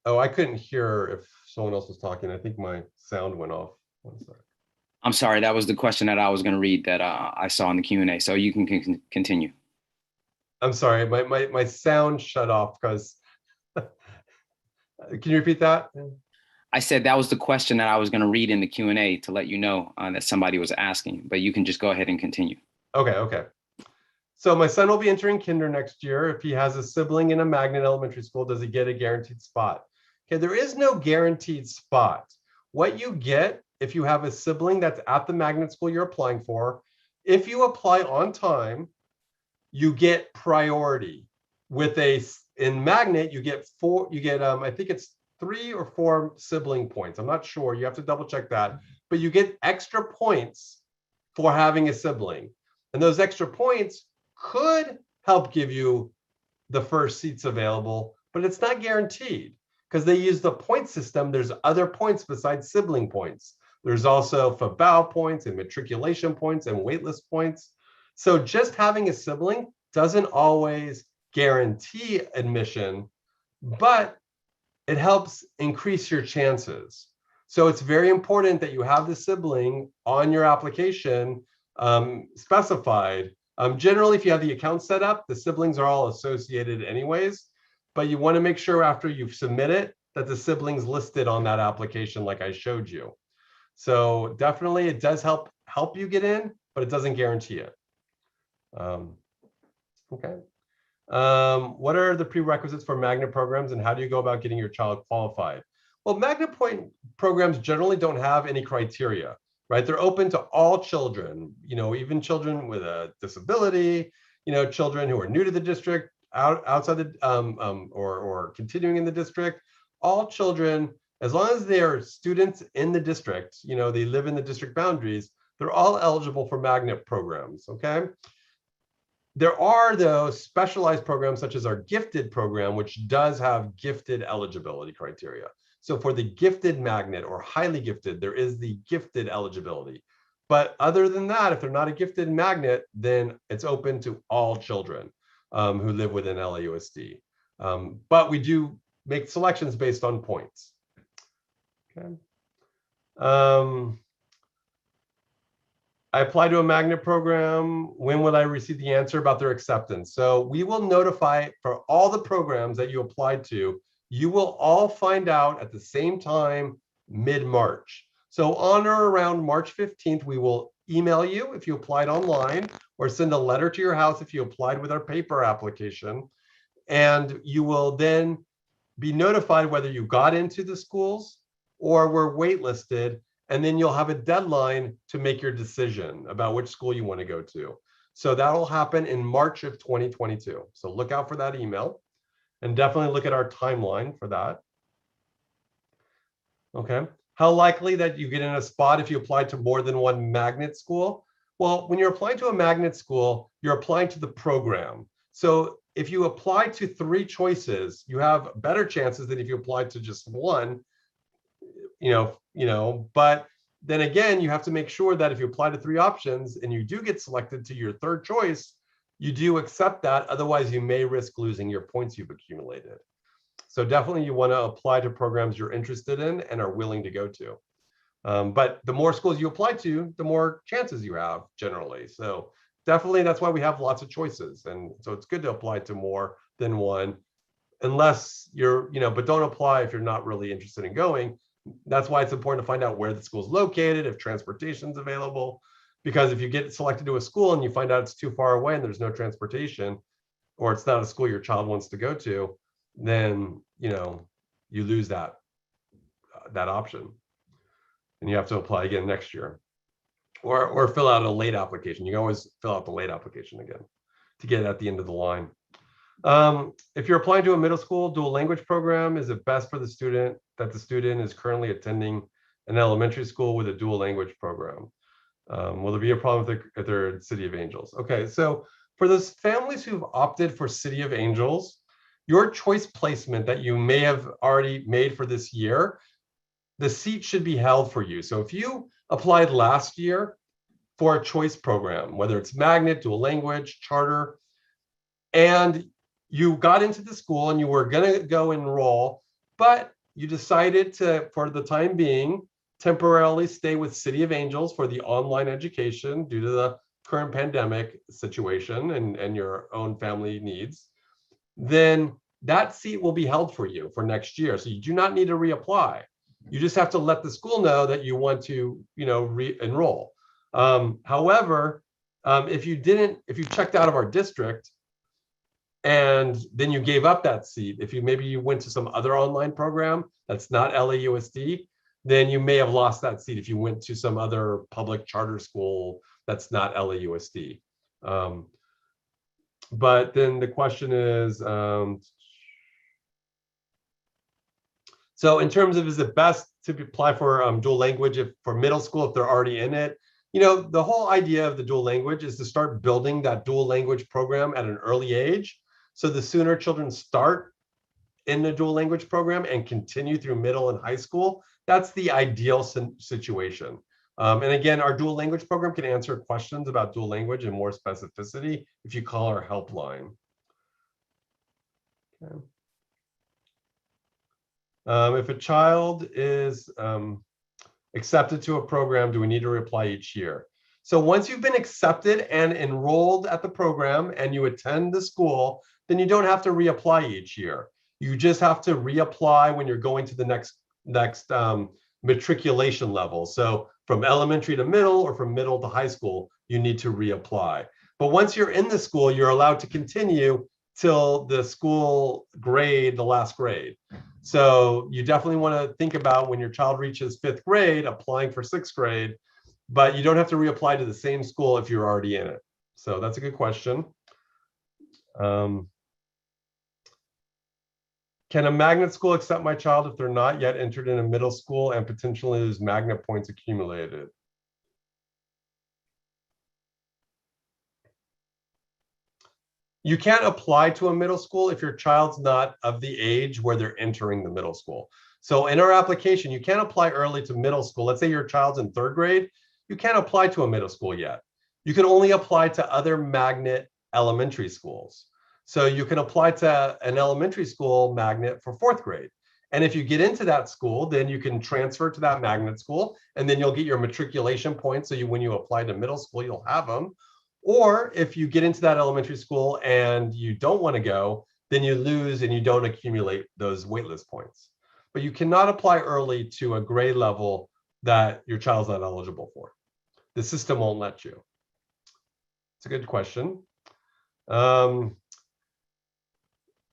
Oh, I couldn't hear if someone else was talking. I think my sound went off. One sec. I'm sorry. That was the question that I was going to read that I saw in the Q&A. So you can continue. I'm sorry. My sound shut off because. Can you repeat that? I said that was the question that I was going to read in the Q&A to let you know that somebody was asking, but you can just go ahead and continue. Okay. So my son will be entering kinder next year. If he has a sibling in a magnet elementary school, does he get a guaranteed spot? Okay, there is no guaranteed spot. What you get if you have a sibling that's at the magnet school you're applying for, if you apply on time, you get priority. In magnet, you get I think it's 3 or 4 sibling points. I'm not sure. You have to double check that. But you get extra points for having a sibling. And those extra points could help give you the first seats available, but it's not guaranteed because they use the point system. There's other points besides sibling points. There's also FABAO points and matriculation points and waitlist points. So just having a sibling doesn't always guarantee admission, but it helps increase your chances. So it's very important that you have the sibling on your application specified. Generally, if you have the account set up, the siblings are all associated anyways, but you want to make sure after you've submitted that the sibling's listed on that application like I showed you. So definitely it does help you get in, but it doesn't guarantee it. Okay. What are the prerequisites for magnet programs and how do you go about getting your child qualified? Well, magnet point programs generally don't have any criteria, right? They're open to all children, even children with a disability, children who are new to the district, outside the or continuing in the district. All children, as long as they are students in the district, they live in the district boundaries, they're all eligible for magnet programs. Okay. There are, though, specialized programs such as our gifted program, which does have gifted eligibility criteria. So for the gifted magnet or highly gifted, there is the gifted eligibility. But other than that, if they're not a gifted magnet, then it's open to all children who live within LAUSD. But we do make selections based on points. Okay. I applied to a magnet program. When will I receive the answer about their acceptance? So we will notify for all the programs that you applied to. You will all find out at the same time, mid-March. So on or around March 15th, we will email you if you applied online or send a letter to your house if you applied with our paper application. And you will then be notified whether you got into the schools or were waitlisted. And then you'll have a deadline to make your decision about which school you want to go to. So that'll happen in March of 2022. So look out for that email and definitely look at our timeline for that. Okay. How likely that you get in a spot if you apply to more than one magnet school? Well, when you're applying to a magnet school, you're applying to the program. So if you apply to 3 choices, you have better chances than if you apply to just one. But then again, you have to make sure that if you apply to 3 options and you do get selected to your 3rd choice, you do accept that. Otherwise, you may risk losing your points you've accumulated. So definitely you want to apply to programs you're interested in and are willing to go to. But the more schools you apply to, the more chances you have generally. So definitely that's why we have lots of choices. And so it's good to apply to more than one, unless you're, but don't apply if you're not really interested in going. That's why it's important to find out where the school is located, if transportation's available, because if you get selected to a school and you find out it's too far away and there's no transportation, or it's not a school your child wants to go to, then, you lose that option and you have to apply again next year or fill out a late application. You can always fill out the late application again to get it at the end of the line. If you're applying to a middle school dual language program, is it best for the student that the student is currently attending an elementary school with a dual language program? Will there be a problem if they're City of Angels? Okay, so for those families who've opted for City of Angels, your choice placement that you may have already made for this year, the seat should be held for you. So if you applied last year for a choice program, whether it's magnet, dual language, charter, and you got into the school and you were going to go enroll, but you decided to, for the time being, temporarily stay with City of Angels for the online education due to the current pandemic situation and your own family needs, then that seat will be held for you for next year. So you do not need to reapply. You just have to let the school know that you want to, re-enroll. However, if you checked out of our district and then you gave up that seat, if maybe you went to some other online program that's not LAUSD, then you may have lost that seat if you went to some other public charter school that's not LAUSD. But then the question is, so in terms of, is it best to apply for dual language for middle school if they're already in it? The whole idea of the dual language is to start building that dual language program at an early age. So the sooner children start in the dual language program and continue through middle and high school, that's the ideal situation. And again, our dual language program can answer questions about dual language in more specificity if you call our helpline. Okay. If a child is accepted to a program, do we need to reapply each year? So once you've been accepted and enrolled at the program and you attend the school, then you don't have to reapply each year. You just have to reapply when you're going to the next matriculation level. So from elementary to middle or from middle to high school, you need to reapply. But once you're in the school, you're allowed to continue till the school grade, the last grade. So you definitely want to think about when your child reaches 5th grade, applying for 6th grade, but you don't have to reapply to the same school if you're already in it. So that's a good question. Can a magnet school accept my child if they're not yet entered in a middle school and potentially lose magnet points accumulated? You can't apply to a middle school if your child's not of the age where they're entering the middle school. So in our application, you can't apply early to middle school. Let's say your child's in 3rd grade. You can't apply to a middle school yet. You can only apply to other magnet elementary schools. So you can apply to an elementary school magnet for 4th grade. And if you get into that school, then you can transfer to that magnet school, and then you'll get your matriculation points. So when you apply to middle school, you'll have them. Or if you get into that elementary school and you don't want to go, then you lose and you don't accumulate those waitlist points. But you cannot apply early to a grade level that your child's not eligible for. The system won't let you. It's a good question.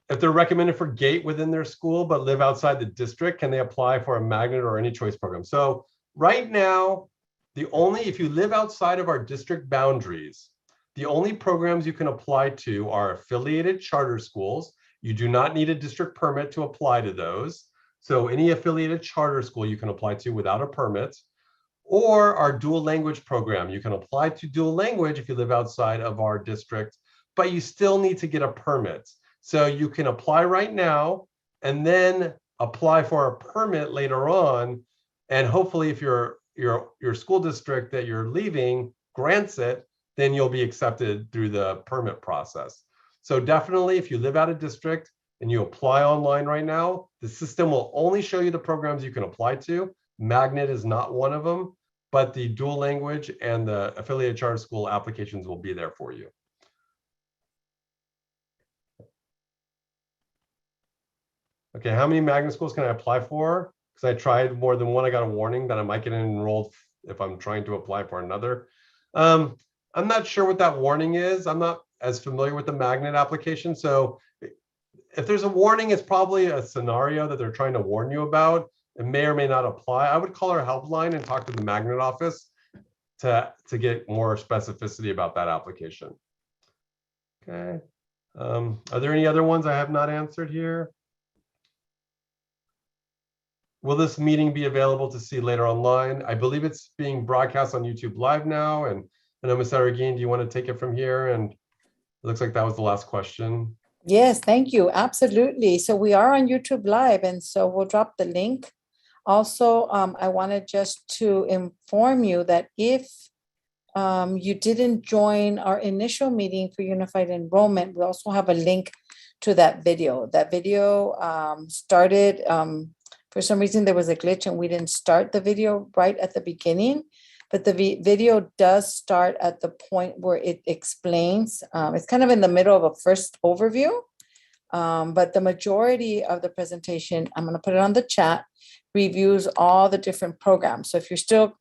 If they're recommended for GATE within their school but live outside the district, can they apply for a magnet or any choice program? So right now, if you live outside of our district boundaries, the only programs you can apply to are affiliated charter schools. You do not need a district permit to apply to those. So any affiliated charter school you can apply to without a permit, or our dual language program. You can apply to dual language if you live outside of our district, but you still need to get a permit. So you can apply right now and then apply for a permit later on. And hopefully if your school district that you're leaving grants it, then you'll be accepted through the permit process. So definitely if you live out of district and you apply online right now, the system will only show you the programs you can apply to. Magnet is not one of them, but the dual language and the affiliated charter school applications will be there for you. Okay, how many magnet schools can I apply for? Because I tried more than one. I got a warning that I might get enrolled if I'm trying to apply for another. I'm not sure what that warning is. I'm not as familiar with the magnet application. So if there's a warning, it's probably a scenario that they're trying to warn you about. It may or may not apply. I would call our helpline and talk to the magnet office to get more specificity about that application. Okay. Are there any other ones I have not answered here? Will this meeting be available to see later online? I believe it's being broadcast on YouTube Live now. And I know Ms. Arreguin, do you want to take it from here? And it looks like that was the last question. Yes, thank you. Absolutely. So we are on YouTube Live, and so we'll drop the link. Also, I wanted just to inform you that if you didn't join our initial meeting for Unified Enrollment, we also have a link to that video. That video started, for some reason there was a glitch and we didn't start the video right at the beginning, but the video does start at the point where it explains, it's kind of in the middle of a first overview, but the majority of the presentation, I'm going to put it on the chat, reviews all the different programs. So if you're still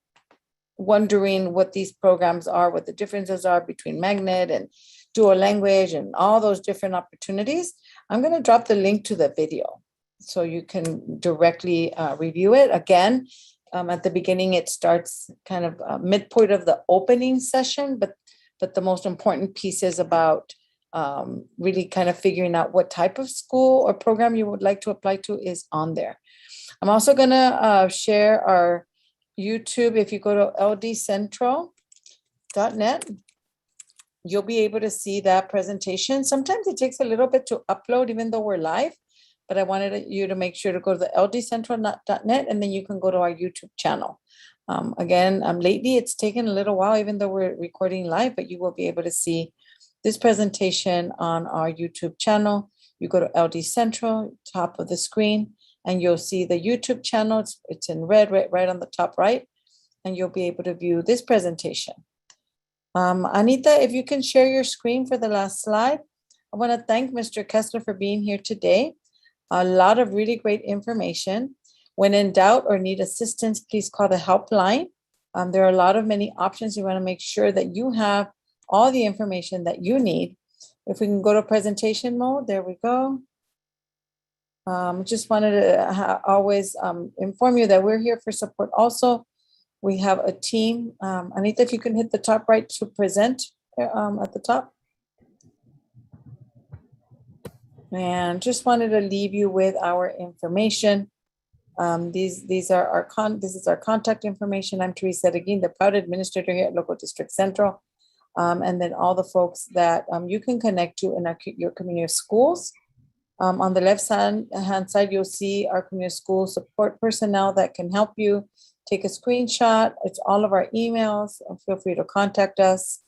wondering what these programs are, what the differences are between magnet and dual language and all those different opportunities, I'm going to drop the link to the video so you can directly review it. Again, at the beginning, it starts kind of midpoint of the opening session, but the most important piece is about really kind of figuring out what type of school or program you would like to apply to is on there. I'm also going to share our YouTube. If you go to ldcentral.net, you'll be able to see that presentation. Sometimes it takes a little bit to upload, even though we're live, but I wanted you to make sure to go to the ldcentral.net, and then you can go to our YouTube channel. Again, lately it's taken a little while, even though we're recording live, but you will be able to see this presentation on our YouTube channel. You go to LD Central, top of the screen, and you'll see the YouTube channel. It's in red, right on the top right, and you'll be able to view this presentation. Anita, if you can share your screen for the last slide. I want to thank Mr. Kessler for being here today. A lot of really great information. When in doubt or need assistance, please call the helpline. There are many options. You want to make sure that you have all the information that you need. If we can go to presentation mode, there we go. Just wanted to always inform you that we're here for support also. We have a team. Anita, if you can hit the top right to present at the top. And just wanted to leave you with our information. These are our this is our contact information. I'm Teresa Reguin, the proud administrator here at Local District Central. And then all the folks that you can connect to in your community schools. On the left hand side, you'll see our community school support personnel that can help you. Take a screenshot. It's all of our emails. Feel free to contact us.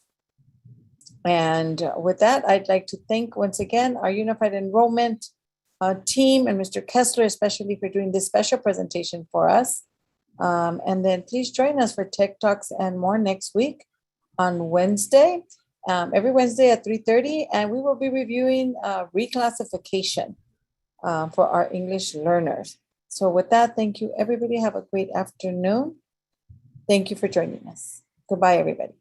And with that, I'd like to thank once again our Unified Enrollment team and Mr. Kessler, especially for doing this special presentation for us. And then please join us for Tech Talks and more next week on Wednesday, every Wednesday at 3:30. And we will be reviewing reclassification for our English learners. So with that, thank you, everybody. Have a great afternoon. Thank you for joining us. Goodbye, everybody.